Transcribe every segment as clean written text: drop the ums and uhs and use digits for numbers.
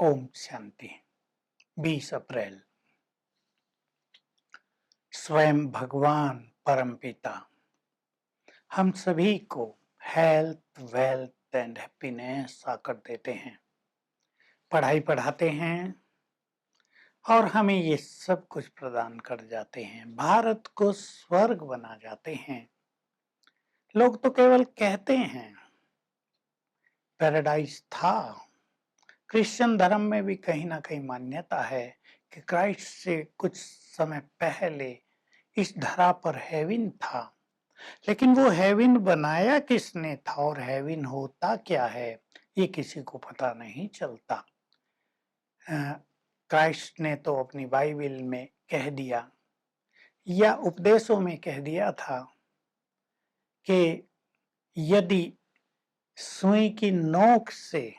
ओम शांति। 20 अप्रैल। स्वयं भगवान परमपिता हम सभी को हेल्थ, वेल्थ एंड हैप्पीनेस आकर देते हैं, पढ़ाई पढ़ाते हैं और हमें ये सब कुछ प्रदान कर जाते हैं। भारत को स्वर्ग बना जाते हैं। लोग तो केवल कहते हैं पैराडाइज था। क्रिश्चियन धर्म में भी कहीं ना कहीं मान्यता है कि क्राइस्ट से कुछ समय पहले इस धरा पर हेवन था, लेकिन वो हेवन बनाया किसने था और हेवन होता क्या है ये किसी को पता नहीं चलता। क्राइस्ट ने तो अपनी बाइबल में कह दिया या उपदेशों में कह दिया था कि यदि सुई की नोक से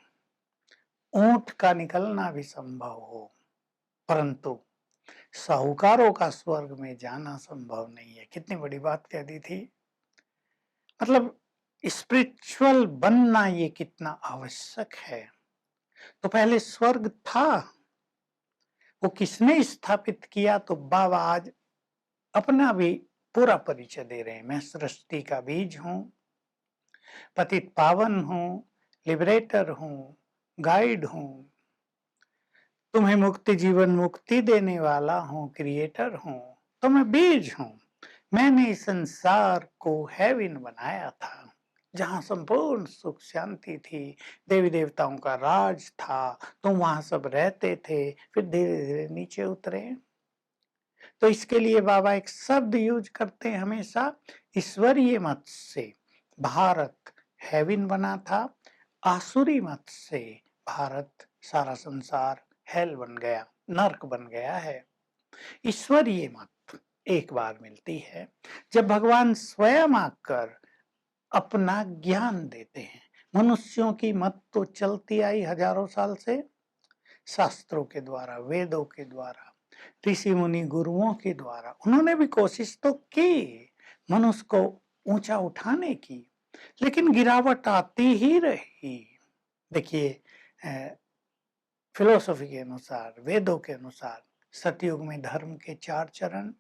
ऊंट का निकलना भी संभव हो, परंतु साहूकारों का स्वर्ग में जाना संभव नहीं है। कितनी बड़ी बात कह दी थी। मतलब स्पिरिचुअल बनना ये कितना आवश्यक है। तो पहले स्वर्ग था, वो किसने स्थापित किया? तो बाबा आज अपना भी पूरा परिचय दे रहे हैं। मैं सृष्टि का बीज हूं, पतित पावन हूं, लिबरेटर हूं, गाइड हूं, तुम्हें मुक्ति जीवन मुक्ति देने वाला हूं, क्रिएटर हूं। तो मैं बीज हूं। मैंने इस संसार को हेवन बनाया था, जहां संपूर्ण सुख शांति थी, देवी देवताओं का राज था, तो वहां सब रहते थे। फिर धीरे धीरे नीचे उतरे। तो इसके लिए बाबा एक शब्द यूज करते हैं हमेशा, ईश्वरीय मत से भारत हेवन बना था, आसुरी मत से भारत सारा संसार हेल बन गया, नर्क बन गया है। ईश्वरीय मत एक बार मिलती है जब भगवान स्वयं आकर अपना ज्ञान देते हैं। मनुष्यों की मत तो चलती आई हजारों साल से, शास्त्रों के द्वारा, वेदों के द्वारा, ऋषि मुनि गुरुओं के द्वारा। उन्होंने भी कोशिश तो की मनुष्य को ऊंचा उठाने की, लेकिन गिरावट आती ही रही। देखिए, फिलोसफी के अनुसार, वेदों के अनुसार सतयुग में धर्म के 4 चरण,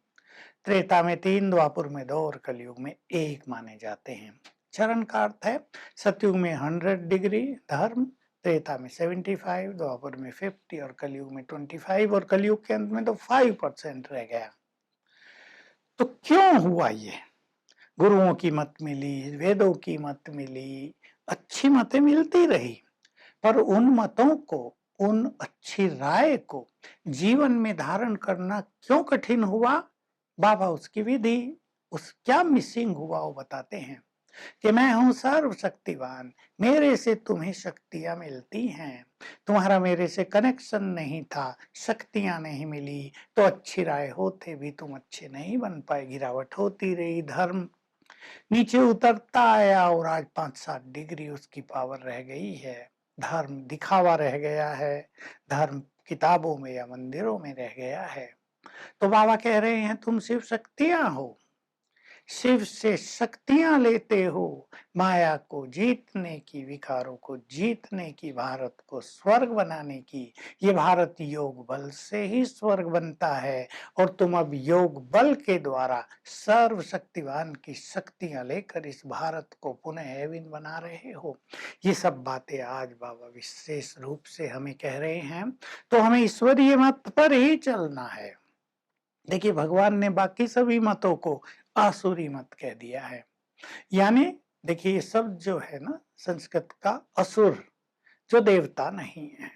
त्रेता में 3, द्वापर में 2 और कलयुग में 1 माने जाते हैं। चरण का अर्थ है सतयुग में 100 डिग्री धर्म, त्रेता में 75, द्वापर में 50 और कलयुग में 25, और कलयुग के अंत में तो 5% रह गया। तो क्यों हुआ ये? गुरुओं की मत मिली, वेदों की मत मिली, अच्छी मतें मिलती रही, पर उन मतों को, उन अच्छी राय को जीवन में धारण करना क्यों कठिन हुआ? बाबा उसकी विधि, उस क्या मिसिंग हुआ वो बताते हैं कि मैं हूं सर्वशक्तिवान, मेरे से तुम्हें शक्तियां मिलती हैं। तुम्हारा मेरे से कनेक्शन नहीं था, शक्तियां नहीं मिली, तो अच्छी राय होते भी तुम अच्छे नहीं बन पाए। गिरावट होती रही, धर्म नीचे उतरता आया और आज 5-7 डिग्री उसकी पावर रह गई है। धर्म दिखावा रह गया है, धर्म किताबों में या मंदिरों में रह गया है। तो बाबा कह रहे हैं तुम शिव शक्तियां हो, शिव से शक्तियां लेते हो, माया को जीतने की, विकारों को जीतने की, भारत को स्वर्ग बनाने की। ये भारत योग बल से ही स्वर्ग बनता है, और तुम अब योग बल के द्वारा सर्वशक्तिवान की शक्तियां लेकर इस भारत को पुनः हेवन बना रहे हो। ये सब बातें आज बाबा विशेष रूप से हमें कह रहे हैं। तो हमें ईश्वरीय मत पर ही चलना है। देखिए, भगवान ने बाकी सभी मतों को आसुरी मत कह दिया है। यानी देखिए, ये सब जो है ना, संस्कृत का असुर, जो देवता नहीं है,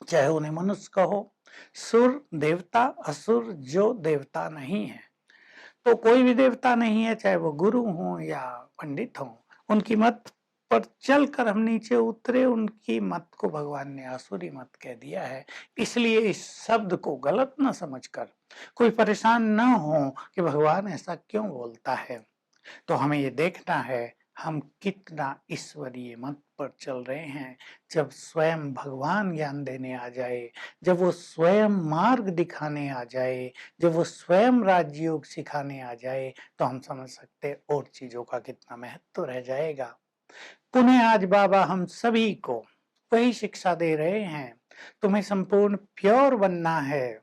चाहे उन्हें मनुष्य कहो, सुर देवता, असुर जो देवता नहीं है। तो कोई भी देवता नहीं है, चाहे वो गुरु हो या पंडित हो। उनकी मत पर चलकर हम नीचे उतरे, उनकी मत को भगवान ने आसुरी मत कह दिया है। इसलिए इस शब्द को गलत न समझकर कोई परेशान न हो कि भगवान ऐसा क्यों बोलता है। तो हमें ये देखना है हम कितना ईश्वरीय मत पर चल रहे हैं। जब स्वयं भगवान ज्ञान देने आ जाए, जब वो स्वयं मार्ग दिखाने आ जाए, जब वो स्वयं राजयोग सिखाने आ जाए, तो हम समझ सकते और चीजों का कितना महत्व रह जाएगा। पुनः आज बाबा हम सभी को वही शिक्षा दे रहे हैं। तुम्हें संपूर्ण प्योर बनना है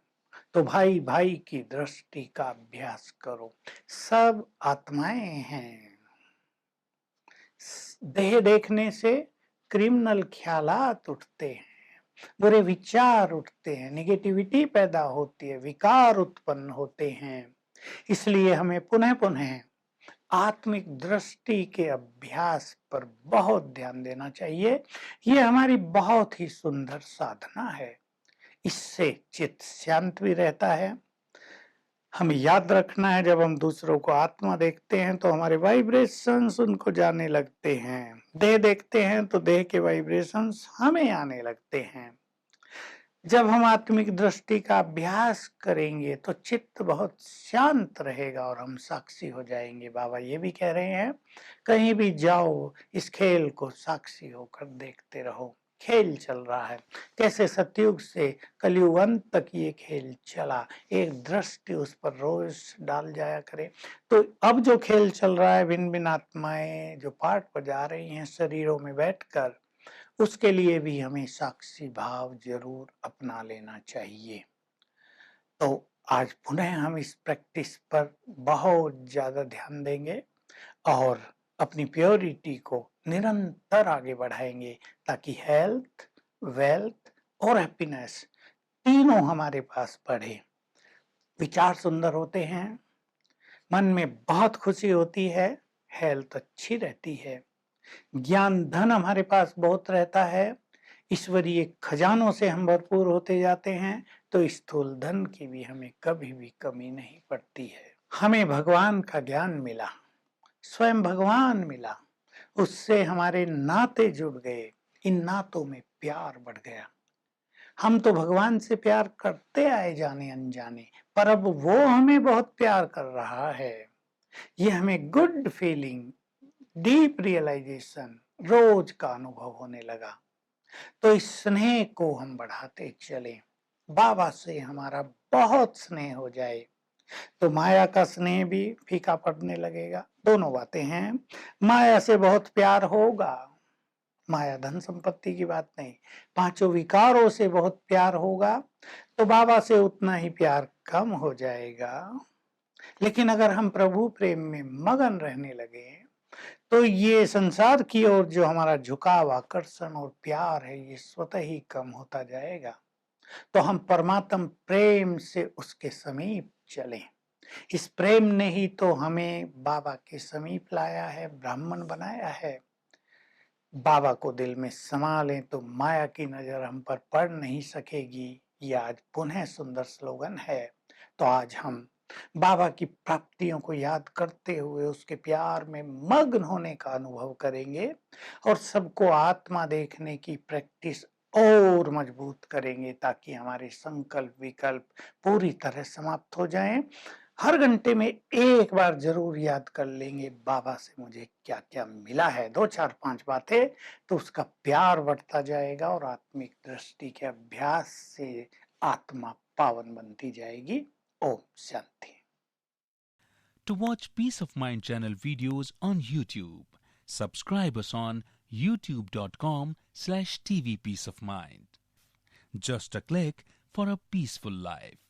तो भाई भाई की दृष्टि का अभ्यास करो। सब आत्माएं हैं। देह देखने से क्रिमिनल ख्यालात उठते हैं, बुरे विचार उठते हैं, निगेटिविटी पैदा होती है, विकार उत्पन्न होते हैं। इसलिए हमें पुनः पुनः आत्मिक दृष्टि के अभ्यास पर बहुत ध्यान देना चाहिए। ये हमारी बहुत ही सुंदर साधना है। इससे चित्त शांत भी रहता है। हमें याद रखना है, जब हम दूसरों को आत्मा देखते हैं तो हमारे वाइब्रेशंस उनको जाने लगते हैं। देह देखते हैं तो देह के वाइब्रेशंस हमें आने लगते हैं। जब हम आत्मिक दृष्टि का अभ्यास करेंगे तो चित्त बहुत शांत रहेगा और हम साक्षी हो जाएंगे। बाबा ये भी कह रहे हैं, कहीं भी जाओ इस खेल को साक्षी होकर देखते रहो। खेल चल रहा है, कैसे सतयुग से कलयुग अंत तक ये खेल चला। एक दृष्टि उस पर रोज डाल जाया करे। तो अब जो खेल चल रहा है, भिन्न भिन्न आत्माएं जो पाठ बजा रही हैं शरीरों में बैठकर, उसके लिए भी हमें साक्षी भाव जरूर अपना लेना चाहिए। तो आज पुनः हम इस प्रैक्टिस पर बहुत ज्यादा ध्यान देंगे और अपनी प्योरिटी को निरंतर आगे बढ़ाएंगे, ताकि हेल्थ, वेल्थ और हैप्पीनेस तीनों हमारे पास बढ़े। विचार सुंदर होते हैं, मन में बहुत खुशी होती है, हेल्थ अच्छी रहती है, ज्ञान धन हमारे पास बहुत रहता है, ईश्वरीय खजानों से हम भरपूर होते जाते हैं, तो स्थूल धन की भी हमें कभी भी कमी नहीं पड़ती है। हमें भगवान का ज्ञान मिला, स्वयं भगवान मिला, उससे हमारे नाते जुड़ गए, इन नातों में प्यार बढ़ गया। हम तो भगवान से प्यार करते आए जाने अनजाने, पर अब वो हमें बहुत प्यार कर रहा है। ये हमें गुड फीलिंग, डीप रियलाइजेशन रोज का अनुभव होने लगा। तो इस स्नेह को हम बढ़ाते चलें। बाबा से हमारा बहुत स्नेह हो जाए तो माया का स्नेह भी फीका पड़ने लगेगा। दोनों बातें हैं। माया से बहुत प्यार होगा, माया धन संपत्ति की बात नहीं, पांचों विकारों से बहुत प्यार होगा, तो बाबा से उतना ही प्यार कम हो जाएगा। लेकिन अगर हम प्रभु प्रेम में मगन रहने लगे तो ये संसार की ओर जो हमारा झुकाव, आकर्षण और प्यार है, ये स्वतः ही कम होता जाएगा। तो हम परमात्म प्रेम से उसके समीप चलें। इस प्रेम ने ही तो हमें बाबा के समीप लाया है, ब्राह्मण बनाया है। बाबा को दिल में समा लें तो माया की नजर हम पर पड़ नहीं सकेगी। ये आज पुनः सुंदर स्लोगन है। तो आज हम बाबा की प्राप्तियों को याद करते हुए उसके प्यार में मग्न होने का अनुभव करेंगे और सबको आत्मा देखने की प्रैक्टिस और मजबूत करेंगे, ताकि हमारे संकल्प विकल्प पूरी तरह समाप्त हो जाएं। हर घंटे में एक बार जरूर याद कर लेंगे, बाबा से मुझे क्या क्या मिला है, 2 4 5 बातें, तो उसका प्यार बढ़ता जाएगा और आत्मिक दृष्टि के अभ्यास से आत्मा पावन बनती जाएगी। Om Shanti. To watch Peace of Mind channel videos on YouTube, subscribe us on youtube.com/tvpeaceofmind. Just a click for a peaceful life.